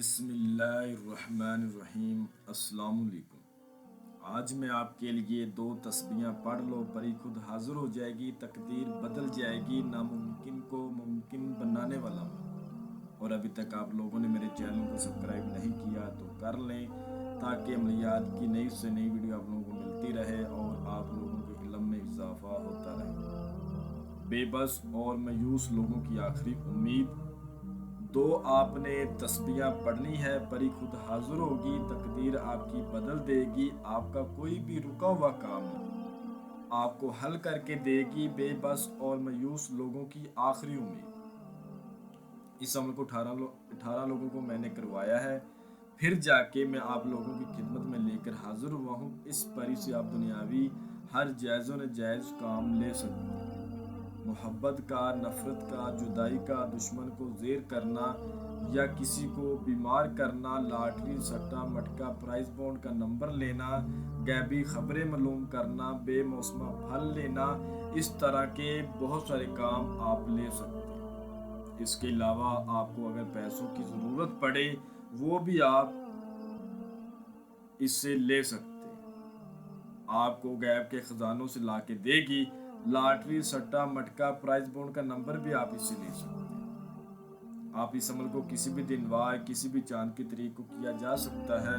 بسم اللہ الرحمن الرحیم۔ السلام علیکم۔ آج میں آپ کے لیے 2 تسبیحاں پڑھ لو، پری خود حاضر ہو جائے گی، تقدیر بدل جائے گی، ناممکن کو ممکن بنانے والا ہوں۔ اور ابھی تک آپ لوگوں نے میرے چینل کو سبسکرائب نہیں کیا تو کر لیں، تاکہ عملیات کی نئی سے نئی ویڈیو آپ لوگوں کو ملتی رہے اور آپ لوگوں کے علم میں اضافہ ہوتا رہے۔ بے بس اور مایوس لوگوں کی آخری امید۔ 2 آپ نے تسبیحاں پڑھنی ہے، پری خود حاضر ہوگی، تقدیر آپ کی بدل دے گی، آپ کا کوئی بھی رکا ہوا کام آپ کو حل کر کے دے گی۔ بے بس اور مایوس لوگوں کی آخری امید۔ اس عمل کو 18 لوگوں کو میں نے کروایا ہے، پھر جا کے میں آپ لوگوں کی خدمت میں لے کر حاضر ہوا ہوں۔ اس پری سے آپ دنیاوی ہر جائز و ناجائز کام لے سکتے ہیں۔ محبت کا، نفرت کا، جدائی کا، دشمن کو زیر کرنا یا کسی کو بیمار کرنا، لاٹری سٹا مٹکا پرائز بونڈ کا نمبر لینا، غیبی خبریں معلوم کرنا، بے موسمہ پھل لینا، اس طرح کے بہت سارے کام آپ لے سکتے ہیں۔ اس کے علاوہ آپ کو اگر پیسوں کی ضرورت پڑے وہ بھی آپ اس سے لے سکتے ہیں۔ آپ کو غیب کے خزانوں سے لا کے دے گی۔ لاٹری سٹا مٹکا پرائز بونڈ کا نمبر بھی آپ اس سے لے سکتے ہیں۔ آپ اس عمل کو کسی بھی دن وار کسی بھی چاند کی تاریخ کو کیا جا سکتا ہے۔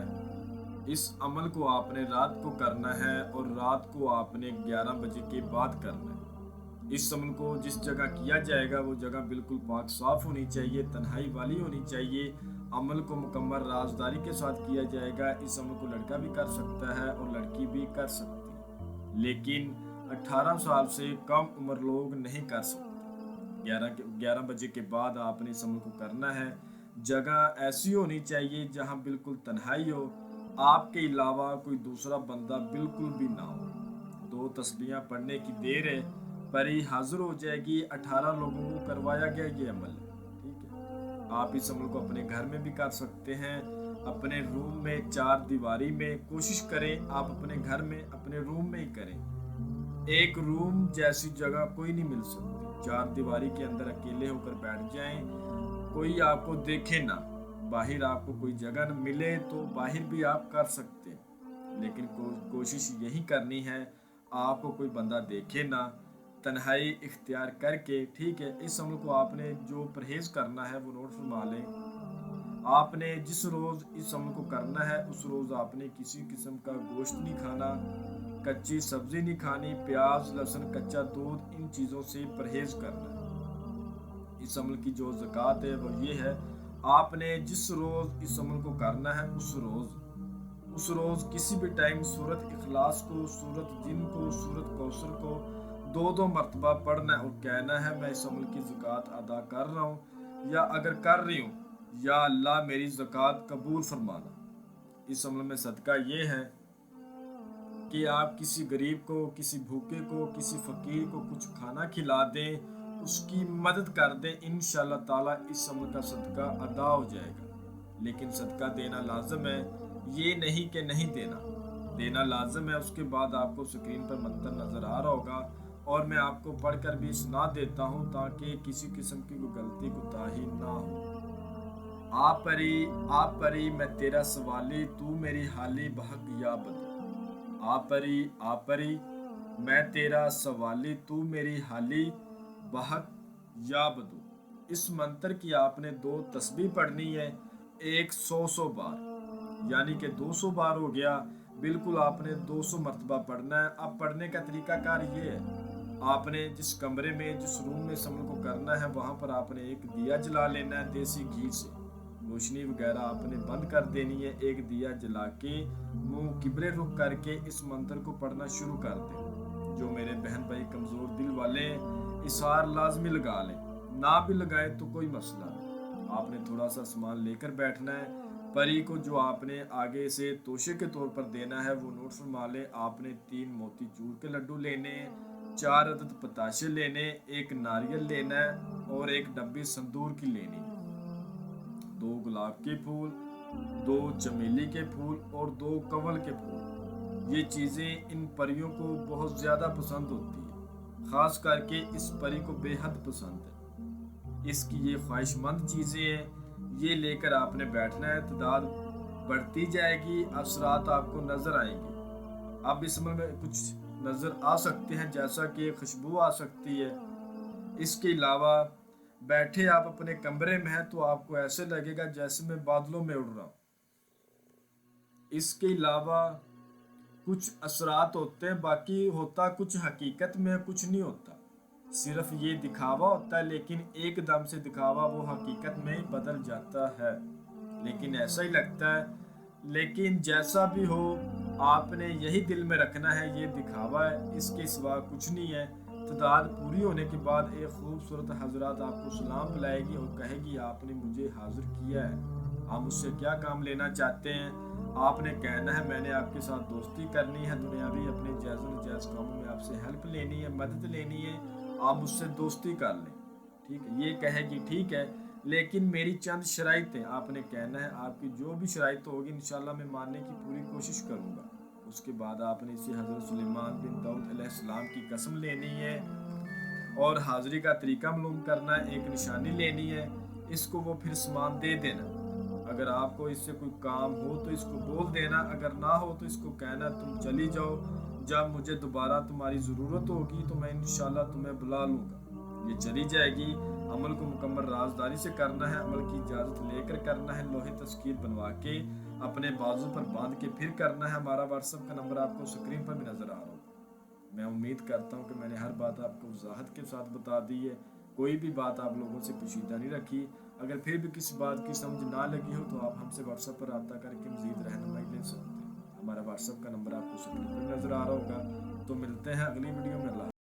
اس عمل کو آپ نے رات کو کرنا ہے اور رات کو آپ نے 11 بجے کے بعد کرنا ہے۔ اس عمل کو جس جگہ کیا جائے گا وہ جگہ بالکل پاک صاف ہونی چاہیے، تنہائی والی ہونی چاہیے۔ عمل کو مکمل رازداری کے ساتھ کیا جائے گا۔ اس عمل کو لڑکا بھی کر سکتا ہے اور لڑکی بھی کر سکتی ہے، لیکن 18 سال سے کم عمر لوگ نہیں کر سکتے۔ 11 بجے کے بعد آپ نے اس عمل کو کرنا ہے۔ جگہ ایسی ہونی چاہیے جہاں بالکل تنہائی ہو، آپ کے علاوہ کوئی دوسرا بندہ بالکل بھی نہ ہو۔ 2 تسبیحاں پڑھنے کی دیر ہے، پری حاضر ہو جائے گی۔ 18 لوگوں کو کروایا گیا یہ عمل ہے، ٹھیک ہے۔ آپ اس عمل کو اپنے گھر میں بھی کر سکتے ہیں، اپنے روم میں 4 دیواری میں۔ کوشش کریں آپ اپنے گھر میں اپنے روم میں ہی کریں۔ ایک روم جیسی جگہ کوئی نہیں مل سکتی۔ 4 دیواری کے اندر اکیلے ہو کر بیٹھ جائیں، کوئی آپ کو دیکھے نہ۔ باہر آپ کو کوئی جگہ نہ ملے تو باہر بھی آپ کر سکتے ہیں، لیکن کوشش یہی کرنی ہے آپ کو کوئی بندہ دیکھے نہ، تنہائی اختیار کر کے، ٹھیک ہے۔ اس عمل کو آپ نے جو پرہیز کرنا ہے وہ نوٹ فرما لیں۔ آپ نے جس روز اس عمل کو کرنا ہے اس روز آپ نے کسی قسم کا گوشت نہیں کھانا، کچی سبزی نہیں کھانی، پیاز لہسن کچا دودھ ان چیزوں سے پرہیز کرنا ہے۔ اس عمل کی جو زکوٰۃ ہے وہ یہ ہے، آپ نے جس روز اس عمل کو کرنا ہے اس روز کسی بھی ٹائم سورت اخلاص کو، سورت جن کو، سورت کوثر کو 2 مرتبہ پڑھنا ہے اور کہنا ہے میں اس عمل کی زکوٰۃ ادا کر رہا ہوں، یا اگر کر رہی ہوں یا اللہ میری زکوٰۃ قبول فرمانا۔ اس عمل میں صدقہ یہ ہے کہ آپ کسی غریب کو، کسی بھوکے کو، کسی فقیر کو کچھ کھانا کھلا دیں، اس کی مدد کر دیں، انشاءاللہ تعالیٰ اس عمل کا صدقہ ادا ہو جائے گا۔ لیکن صدقہ دینا لازم ہے، یہ نہیں کہ نہیں دینا لازم ہے۔ اس کے بعد آپ کو سکرین پر منتر نظر آ رہا ہوگا اور میں آپ کو پڑھ کر بھی سنا دیتا ہوں تاکہ کسی قسم کی کوئی غلطی کوتاہی نہ ہو۔ آپ پری میں تیرا سوالی، تو میری حالی بحق یا بدو۔ آپ پری میں تیرا سوالی، تو میری حالی بحق یا بدو۔ اس منتر کی آپ نے 2 تسبیح پڑھنی ہے، ایک 100 بار، یعنی کہ 200 بار ہو گیا۔ بالکل آپ نے 200 مرتبہ پڑھنا ہے۔ اب پڑھنے کا طریقہ کار یہ ہے، آپ نے جس کمرے میں جس روم میں اس عمل کو کرنا ہے وہاں پر آپ نے ایک دیا جلا لینا ہے دیسی گھی سے، روشنی وغیرہ آپ نے بند کر دینی ہے۔ ایک دیا جلا کے منہ قبلے رخ کر کے اس منتر کو پڑھنا شروع کر دیں۔ جو میرے بہن بھائی کمزور دل والے ہیں اسار لازمی لگا لیں، نہ بھی لگائے تو کوئی مسئلہ نہیں۔ آپ نے تھوڑا سا سامان لے کر بیٹھنا ہے۔ پری کو جو آپ نے آگے سے توشے کے طور پر دینا ہے وہ نوٹ فرما لیں۔ آپ نے 3 موتی چور کے لڈو لینے ہیں، 4 عدد پتاشے لینے، 1 ناریل لینا ہے اور 1 ڈبی سندور کی لینی ہے، 2 گلاب کے پھول، 2 چمیلی کے پھول اور 2 کنول کے پھول۔ یہ چیزیں ان پریوں کو بہت زیادہ پسند ہوتی ہیں، خاص کر کے اس پری کو بے حد پسند ہے۔ اس کی یہ خواہش مند چیزیں ہیں یہ لے کر آپ نے بیٹھنا ہے. تعداد بڑھتی جائے گی، اثرات آپ کو نظر آئیں گے. اب اس عمل میں کچھ نظر آ سکتے ہیں جیسا کہ خوشبو آ سکتی ہے. اس کے علاوہ بیٹھے آپ اپنے کمرے میں ہیں تو آپ کو ایسے لگے گا جیسے میں بادلوں میں اڑ رہا ہوں. اس کے علاوہ کچھ اثرات ہوتے ہیں، باقی ہوتا کچھ حقیقت میں کچھ نہیں ہوتا، صرف یہ دکھاوا ہوتا ہے. لیکن ایک دم سے دکھاوا وہ حقیقت میں بدل جاتا ہے، لیکن ایسا ہی لگتا ہے. لیکن جیسا بھی ہو آپ نے یہی دل میں رکھنا ہے، یہ دکھاوا ہے، اس کے سوا کچھ نہیں ہے. تعداد پوری ہونے کے بعد ایک خوبصورت حضرات آپ کو سلام بلائے گی اور کہے گی آپ نے مجھے حاضر کیا ہے، آپ مجھ سے کیا کام لینا چاہتے ہیں. آپ نے کہنا ہے میں نے آپ کے ساتھ دوستی کرنی ہے، دنیاوی اپنے جائز و ناجائز کاموں میں آپ سے ہیلپ لینی ہے، مدد لینی ہے، آپ مجھ سے دوستی کر لیں. ٹھیک ہے، یہ کہے گی ٹھیک ہے لیکن میری چند شرائطیں. آپ نے کہنا ہے آپ کی جو بھی شرائط ہوگی انشاءاللہ میں ماننے کی پوری کوشش کروں گا. اس کے بعد آپ نے اسے حضرت سلیمان بن داؤد علیہ السلام کی قسم لینی ہے اور حاضری کا طریقہ معلوم کرنا ہے، ایک نشانی لینی ہے. اس کو وہ پھر سامان دے دینا. اگر آپ کو اس سے کوئی کام ہو تو اس کو بول دینا، اگر نہ ہو تو اس کو کہنا تم چلی جاؤ، جب مجھے دوبارہ تمہاری ضرورت ہوگی تو میں انشاءاللہ تمہیں بلا لوں گا. یہ چلی جائے گی. عمل کو مکمل رازداری سے کرنا ہے، عمل کی اجازت لے کر کرنا ہے، لوہے تذکیر بنوا کے اپنے بازو پر باندھ کے پھر کرنا ہے. ہمارا واٹس ایپ کا نمبر آپ کو سکرین پر بھی نظر آ رہا ہوگا. میں امید کرتا ہوں کہ میں نے ہر بات آپ کو وضاحت کے ساتھ بتا دی ہے، کوئی بھی بات آپ لوگوں سے پوشیدہ نہیں رکھی. اگر پھر بھی کسی بات کی سمجھ نہ لگی ہو تو آپ ہم سے واٹس ایپ پر رابطہ کر کے مزید رہنمائی لے سکتے ہیں. ہمارا واٹس ایپ کا نمبر آپ کو سکرین پر نظر آ رہا ہوگا. تو ملتے ہیں اگلی ویڈیو میں. اللہ